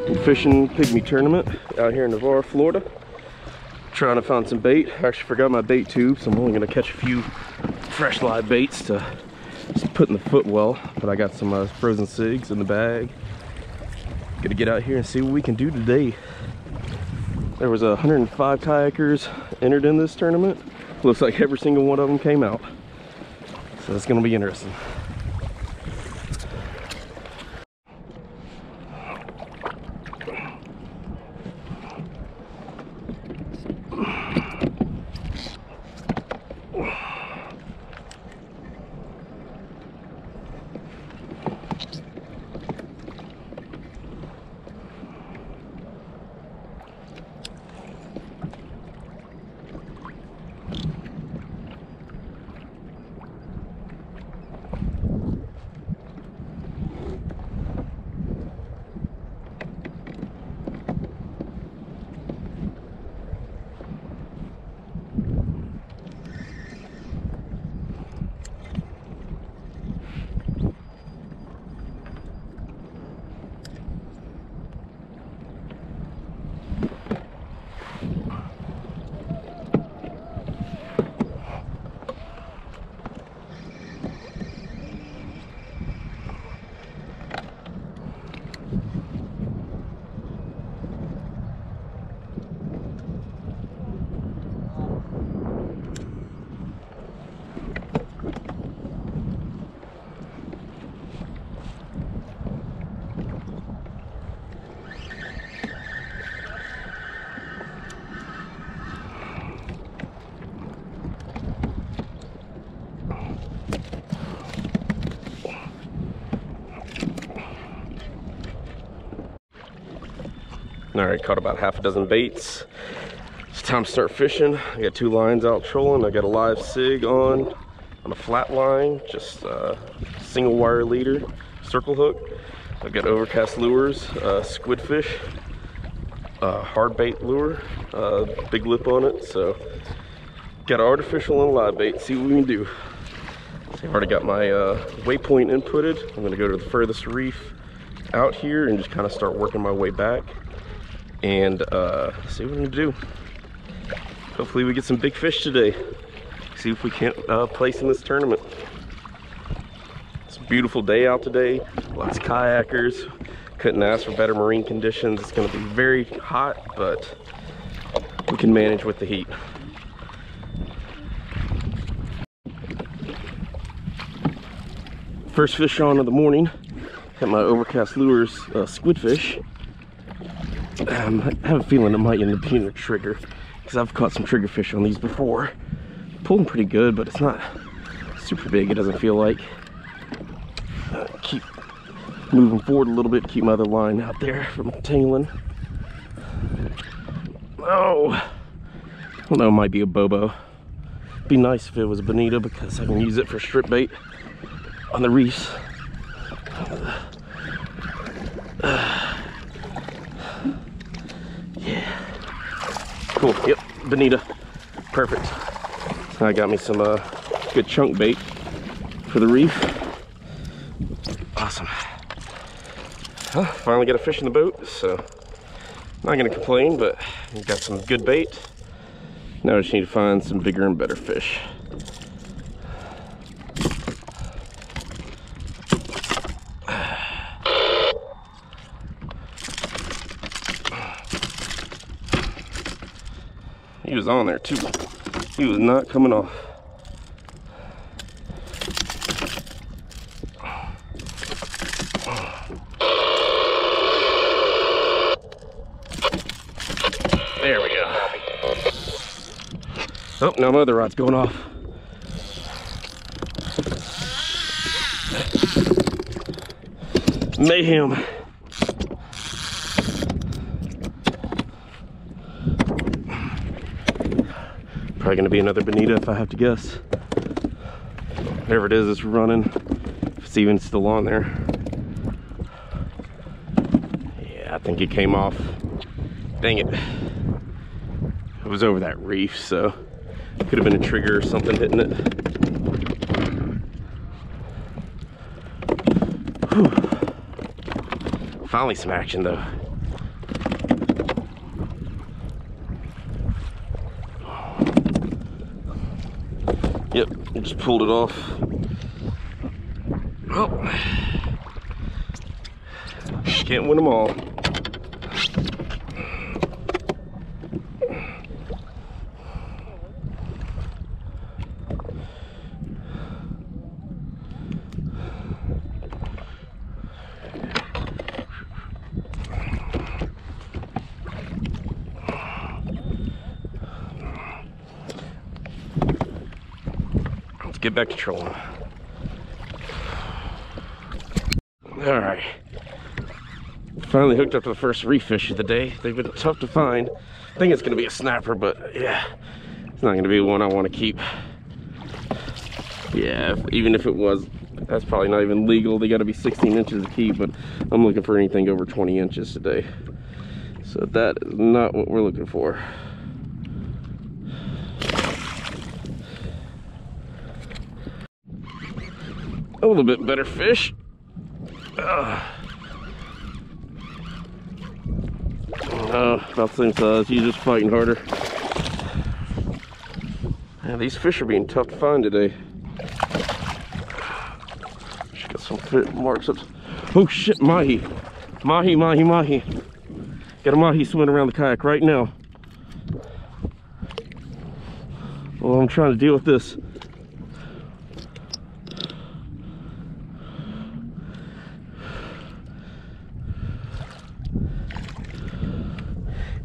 Fishing Pygmy tournament out here in Navarre, Florida. Trying to find some bait. I actually forgot my bait tube, so I'm only gonna catch a few fresh live baits to just put in the foot well. But I got some frozen cigs in the bag. Gonna get out here and see what we can do today. There was 105 kayakers entered in this tournament. Looks like every single one of them came out. So it's gonna be interesting. Alright, caught about half a dozen baits. It's time to start fishing. I got 2 lines out trolling. I got a live sig on a flat line, just a single wire leader, circle hook. I've got Overcast lures, squid fish, hard bait lure, big lip on it. So got an artificial and a live bait. See what we can do. So I've already got my waypoint inputted. I'm gonna go to the furthest reef out here and just kind of start working my way back and see what we can do. Hopefully we get some big fish today. See if we can't place in this tournament. It's a beautiful day out today. Lots of kayakers. Couldn't ask for better marine conditions. It's going to be very hot, but we can manage with the heat. First fish on of the morning. Got my Overcast lures squid fish. I have a feeling it might end up being a trigger, because I've caught some trigger fish on these before. Pulling pretty good, but it's not super big, it doesn't feel like. Keep moving forward a little bit, keep my other line out there from tangling. Oh, I don't know, it might be a bobo. Be nice if it was a bonita, because I can use it for strip bait on the reefs. Yeah. Cool. Yep. Bonita. Perfect. So I got me some good chunk bait for the reef. Awesome. Well, finally got a fish in the boat, so not gonna complain, but got some good bait. Now I just need to find some bigger and better fish. He was on there too. He was not coming off. There we go. Oh, now my other rod's going off. Mayhem. Probably gonna be another bonita if I have to guess. Whatever it is, it's running. If it's even still on there. Yeah, I think it came off. Dang it. It was over that reef, so it could have been a trigger or something hitting it. Whew. Finally some action though. Yep, just pulled it off. Oh, can't win them all. Let's get back to trolling. All right, finally hooked up to the first reef fish of the day. They've been tough to find. I think it's gonna be a snapper, but yeah, it's not gonna be one I want to keep. Yeah, even if it was, that's probably not even legal. They got to be 16 inches to keep, but I'm looking for anything over 20 inches today. So that is not what we're looking for. A little bit better fish. About the same size. He's just fighting harder. Man, these fish are being tough to find today. She got some fit marks up. Oh shit, mahi. Mahi, mahi, mahi. Got a mahi swimming around the kayak right now. Well, I'm trying to deal with this.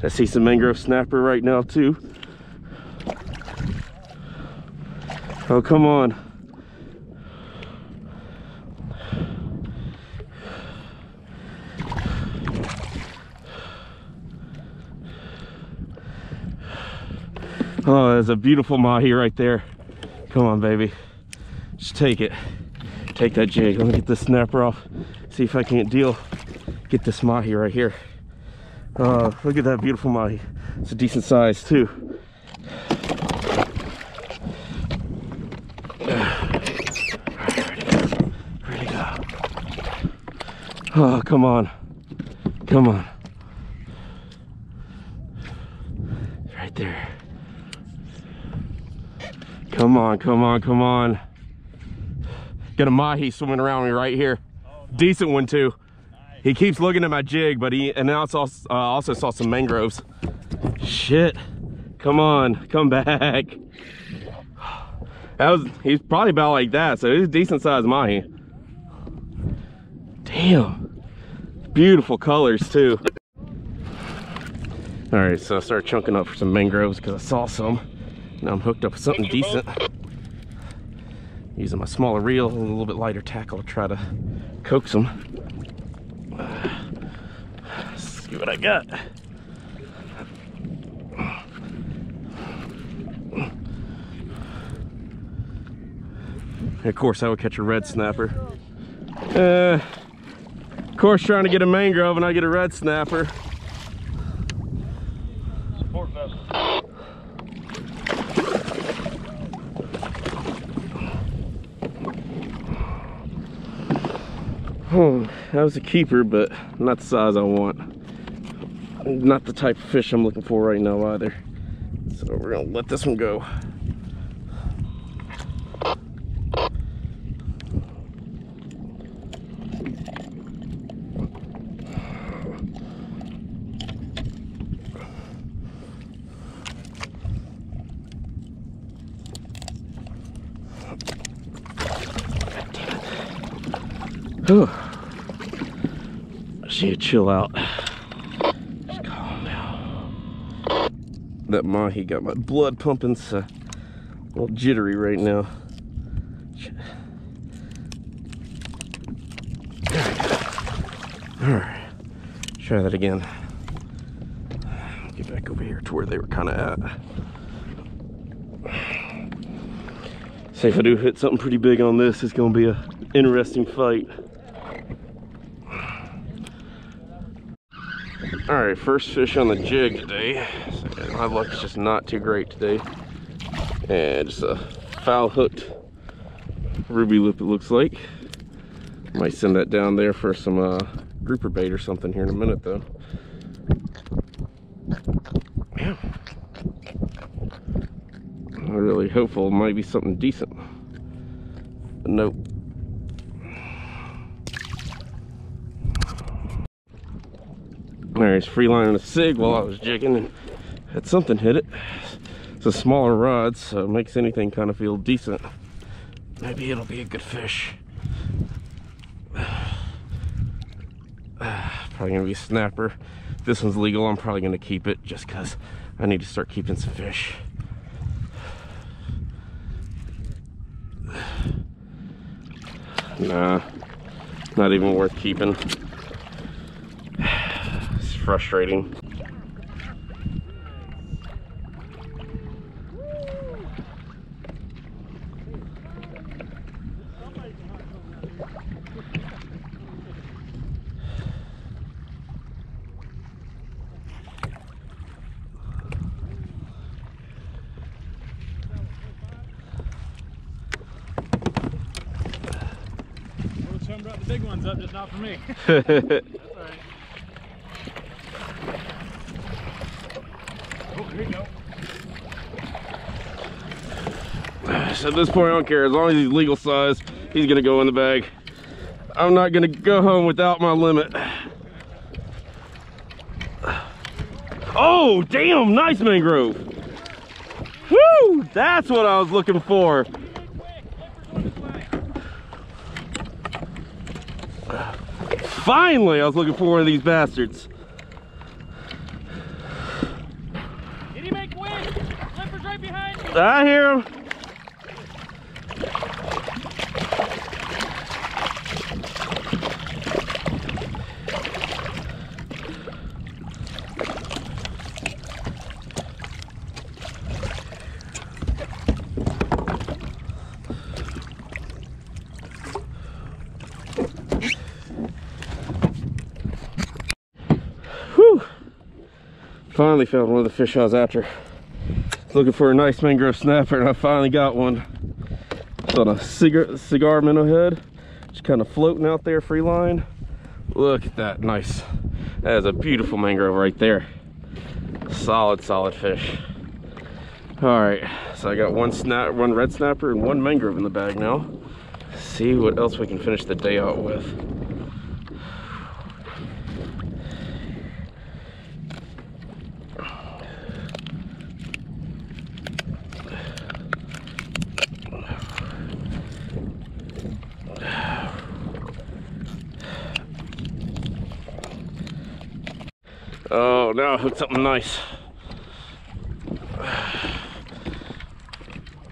I see some mangrove snapper right now too. Oh, come on. Oh, there's a beautiful mahi right there. Come on, baby. Just take it. Take that jig. Let me get this snapper off. See if I can't get this mahi right here. Oh, look at that beautiful mahi. It's a decent size too. Ready to go. Oh, come on. Come on. Right there. Come on, come on, come on. Got a mahi swimming around me right here. Decent one too. He keeps looking at my jig, but he also saw some mangroves. Shit. Come on, come back. He's probably about like that, so he's a decent sized mahi. Damn. Beautiful colors too. All right, so I started chunking up for some mangroves because I saw some. Now I'm hooked up with something decent. Using my smaller reel and a little bit lighter tackle to try to coax them. See what I got. And of course I would catch a red snapper. Of course trying to get a mangrove and I get a red snapper. That was a keeper, but not the size I want. Not the type of fish I'm looking for right now either. So we're gonna let this one go. She need to chill out. Just calm down. That mahi got my blood pumping, so a little jittery right now. All right, try that again. Get back over here to where they were kind of at. Say if I do hit something pretty big on this, it's gonna be a interesting fight. All right, first fish on the jig today. So my luck's just not too great today. And just a foul hooked ruby lip, it looks like. Might send that down there for some grouper bait or something here in a minute though. Yeah. I really really hopeful it might be something decent. But nope. Alright, free lining a sig while I was jigging and had something hit it. It's a smaller rod, so it makes anything kind of feel decent. Maybe it'll be a good fish. Probably gonna be a snapper. If this one's legal, I'm probably gonna keep it just because I need to start keeping some fish. Nah, not even worth keeping. It's frustrating. Brought the big ones up, just not for me. That's all right. Oh, here you go. So at this point, I don't care. As long as he's legal size, he's gonna go in the bag. I'm not gonna go home without my limit. Oh, damn, nice mangrove. Woo, that's what I was looking for. Finally, I was looking for one of these bastards. Did he make wind? Flipper's right behind you. I hear him. Whew. Finally found one of the fish I was after. Looking for a nice mangrove snapper, and I finally got one. It's on a cigar minnow head, just kind of floating out there, free line. Look at that, nice. That is a beautiful mangrove right there. Solid fish. All right, so I got one red snapper and one mangrove in the bag now. Let's see what else we can finish the day out with. Oh, now I hooked something nice.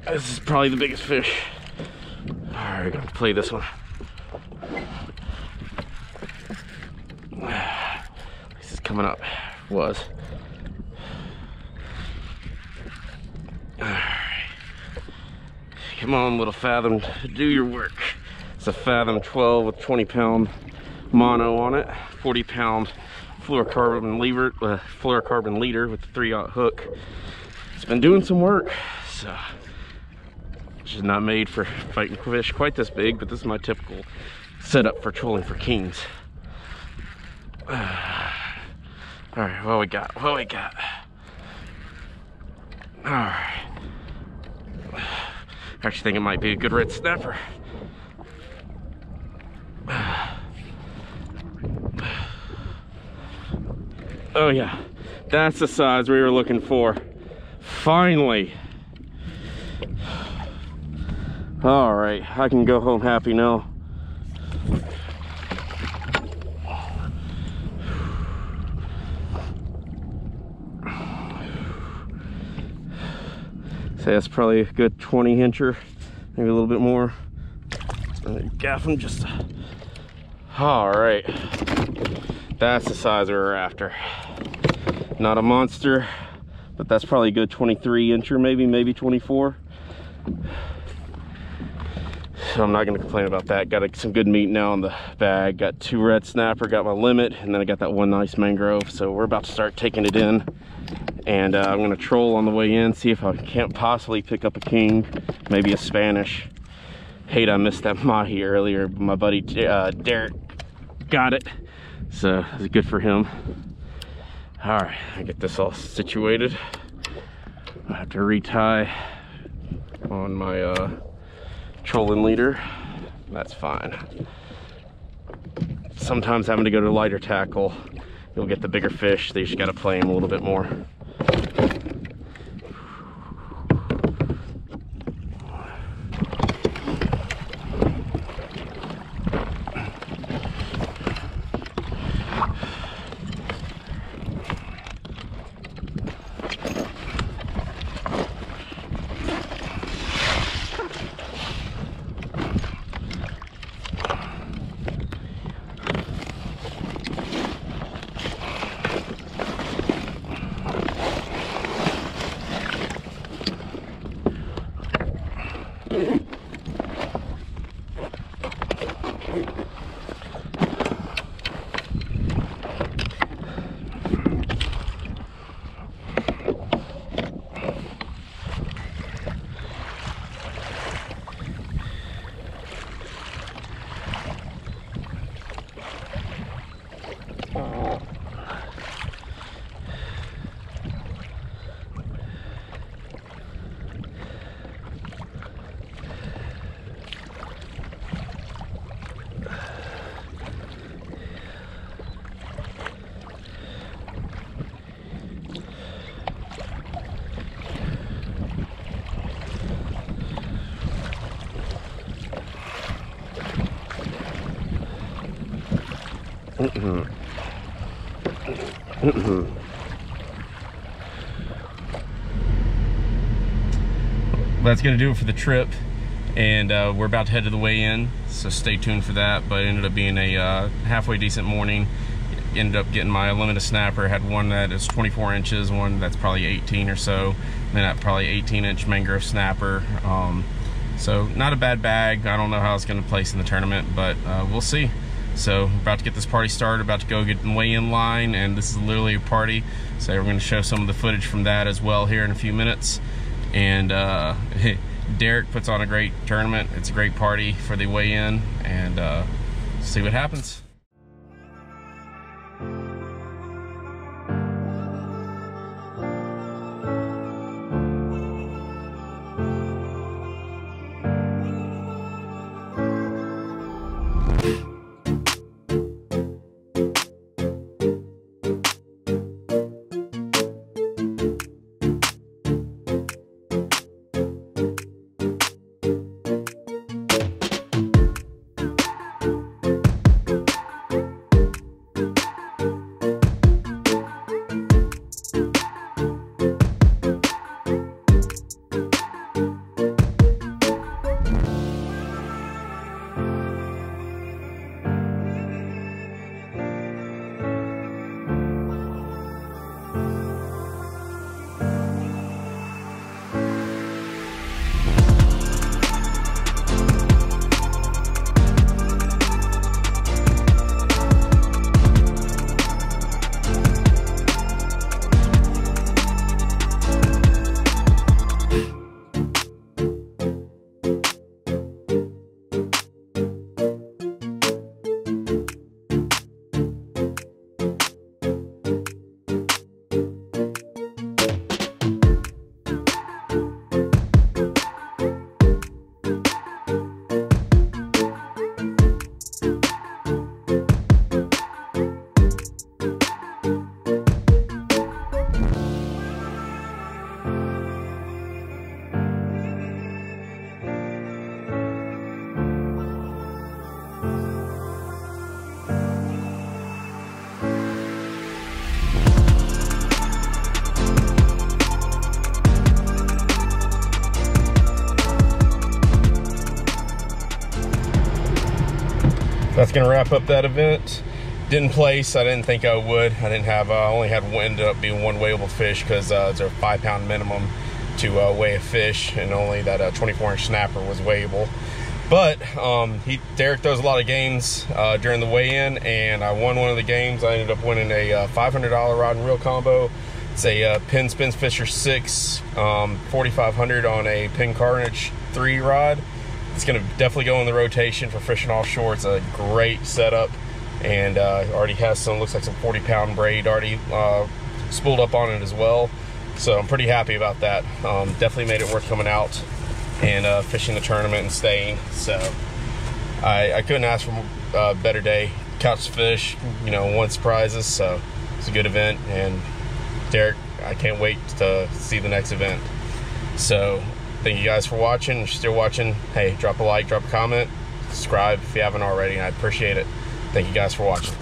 This is probably the biggest fish. All right, we're gonna play this one. This is coming up. Was. All right. Come on, little Fathom, do your work. It's a Fathom 12 with 20-pound mono on it, 40-pound fluorocarbon leader with the 3/0 hook. It's been doing some work, so it's not made for fighting fish quite this big, but this is my typical setup for trolling for kings. All right, what we got? All right, I actually think it might be a good red snapper. Oh yeah, that's the size we were looking for. Finally. All right, I can go home happy now. Say that's probably a good 20-incher, maybe a little bit more. Gaff him just. All right, that's the size we were after. Not a monster, but that's probably a good 23-incher, maybe 24. So I'm not gonna complain about that. Got some good meat now in the bag. Got 2 red snapper, got my limit, and then I got that one nice mangrove. So we're about to start taking it in. And I'm gonna troll on the way in, see if I can't possibly pick up a king, maybe a Spanish. Hate I missed that mahi earlier, but my buddy Derrick got it. So it's good for him. All right, I get this all situated. I have to retie on my trolling leader. That's fine. Sometimes having to go to lighter tackle, you'll get the bigger fish. They just got to play them a little bit more. That's gonna do it for the trip, and we're about to head to the weigh-in, so stay tuned for that. But it ended up being a halfway decent morning. Ended up getting my limited snapper. Had one that is 24 inches, one that's probably 18 or so, then that probably 18-inch mangrove snapper. So not a bad bag. I don't know how it's gonna place in the tournament, but we'll see. So about to get this party started, about to go get in the weigh-in line, and this is literally a party. So we're gonna show some of the footage from that as well here in a few minutes. And Derrick puts on a great tournament. It's a great party for the weigh-in, and see what happens. That's gonna wrap up that event. Didn't place. I didn't think I would. I didn't have. Only had ended up being one weighable fish because it's a 5-pound minimum to weigh a fish, and only that 24-inch snapper was weighable. But Derrick throws a lot of games during the weigh-in, and I won one of the games. I ended up winning a $500 rod and reel combo. It's a Penn Spins Fisher 6 4500 on a Penn Carnage 3 rod. It's gonna definitely go in the rotation for fishing offshore. It's a great setup, and already has some, looks like some 40-pound braid already spooled up on it as well. So I'm pretty happy about that. Definitely made it worth coming out. and fishing the tournament and staying. So I couldn't ask for a better day. Couch to fish, you know, won prizes, so it's a good event. And Derrick, I can't wait to see the next event. So thank you guys for watching. If you're still watching, hey, drop a like, drop a comment, subscribe if you haven't already. I appreciate it. Thank you guys for watching.